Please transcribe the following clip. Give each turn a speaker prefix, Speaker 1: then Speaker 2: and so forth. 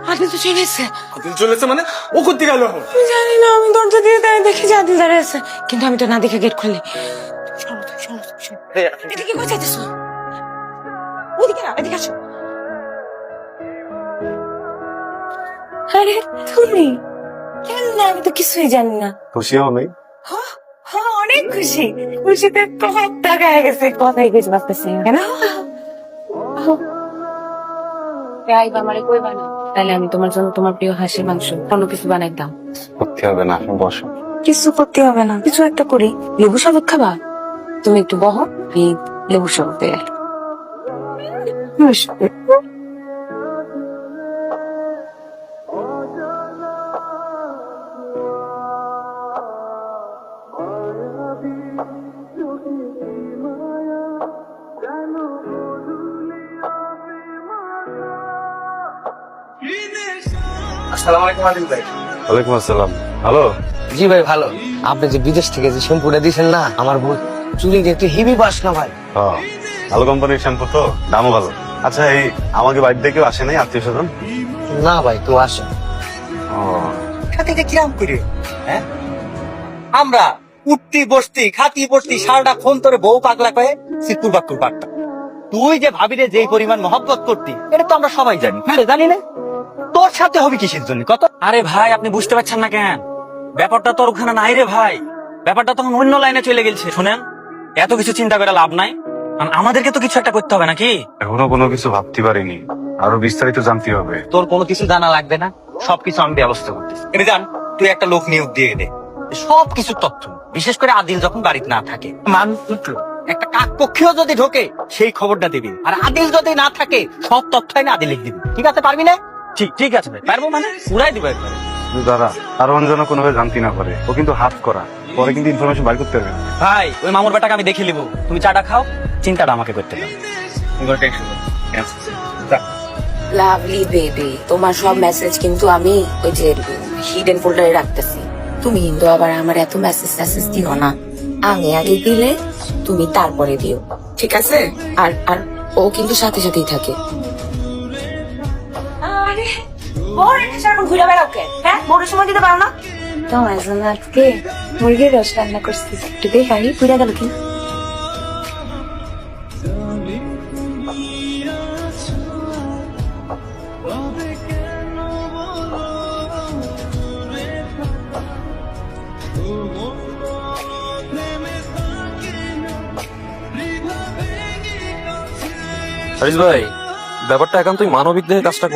Speaker 1: আদিল তো চলে এসছে।
Speaker 2: আদিল চলেছে মানে? ও কোথায় গেল এখন?
Speaker 1: জানি না, আমি দরজা দিয়ে দেখি যে আদিল দাঁড়িয়ে আছে, কিন্তু আমি তো না দেখে গেট খুলি। এদিকে কোথায় যাইতেছো? ওদিকে না, এদিকে আসো। আরে তুমি কেন? না, আমি তো কিছুই জানি না।
Speaker 2: খুশি হবে?
Speaker 1: হ্যাঁ, অনেক খুশি। খুশিতে তো হাত টাকা হয়ে গেছে, কথাই কিছু ভাবতেছি না। কেন আমারে কই বানা, তাহলে আমি তোমার জন্য তোমার প্রিয় হাঁসের মাংস অন্য কিছু বানাইতাম।
Speaker 2: করতে হবে না, বসো।
Speaker 1: কিছু করতে হবে না, কিছু একটা করি। লেবু শরবত খাবা? তুমি একটু বহো, আমি লেবু শরবত দিয়ে
Speaker 2: আসসালামু আলাইকুম আদিল ভাই।
Speaker 3: ওয়ালাইকুম আসসালাম। হ্যালো।
Speaker 4: জি ভাই ভালো। আপনি যে বিদেশ থেকে যে শ্যাম্পুটা দিয়েছেন না, আমার বউ চুলি একটু হেভি বাস না ভাই।
Speaker 3: হ্যাঁ, ভালো কোম্পানির শ্যাম্পু তো, দামও ভালো। আচ্ছা, এই আমাকে বাড়িতে কেউ আসে নাই, আত্মীয় স্বজন?
Speaker 4: না ভাই, কেউ আসে।
Speaker 5: খাতিটা কিরাম করি, হ্যাঁ? আমরা উঠতি বসতি খাতি বসতি সারাটা ফোন তোরে বউ পাগলা কয়ে সিকুর বাকুর পারতাম। তুই যে ভাবিরে যে পরিমাণ মহব্বত করতি, এটা তো আমরা সবাই জানি। হ্যাঁ রে, জানি না তোর সাথে হবে কিসের জন্য কত?
Speaker 6: আরে ভাই, আপনি বুঝতে পারছেন না কেন? ব্যাপারটা তোর ওখানে নাই রে ভাই, ব্যাপারটা তখন অন্য লাইনে চলে গেছে। শুনেন, এত কিছু চিন্তা করে লাভ নাই, কারণ আমাদেরকে তো কিছু একটা করতে হবে নাকি?
Speaker 3: এখনো কোনো কিছু ভাবতে পারিনি, আরো বিস্তারিত জানতে হবে।
Speaker 5: তোর কোনো কিছু জানা লাগবে না, সবকিছু আমি ব্যবস্থা করতেছি। এটা জান, তুই একটা লোক নিয়োগ দিয়ে দে, সব কিছু তথ্য, বিশেষ করে আদিল যখন বাড়িতে না থাকে, একটা কাক পক্ষীও যদি ঢোকে সেই খবরটা দিবি, আর আদিল যদি না থাকে সব তথ্যই না আদিল লিখে দিবি। ঠিক আছে, পারবি না?
Speaker 6: ঠিক আছে ভাই, পারবো মানে উড়াই দিব একবারে।
Speaker 3: দাদা, আরো যেন কোনোভাবে জানতে না পারে, ও কিন্তু হাত করা, পরে কিন্তু ইনফরমেশন বাইর করতে হবে।
Speaker 6: ভাই, ওই মামুর বেটাকে আমি দেখে নিব, তুমি চাটা খাও, চিন্তাটা আমাকে করতে দাও।
Speaker 1: লাভলি বেবি, তোমার সব মেসেজ কিন্তু আমি ওই যে হিডেন ফোল্ডারে রাখতেছি। তুমি কিন্তু আবার আমার এত মেসেজ দিও না, আমি আগে দিলে তুমি তারপরে দিও, ঠিক আছে? আর আর ও কিন্তু সাথে সাথেই থাকে। আরে বড় একটা সারাক্ষণ ঘুরে বেড়াও কে? হ্যাঁ, বড় সময় দিতে পারো না? তোমার জন্য আজকে মুরগির রস রান্না করছি, একটু দেখাই ঘুরে গেল কি।
Speaker 7: হারিস ভাই, ব্যাপারটা একান্তই মানবিক দেহে কাজটা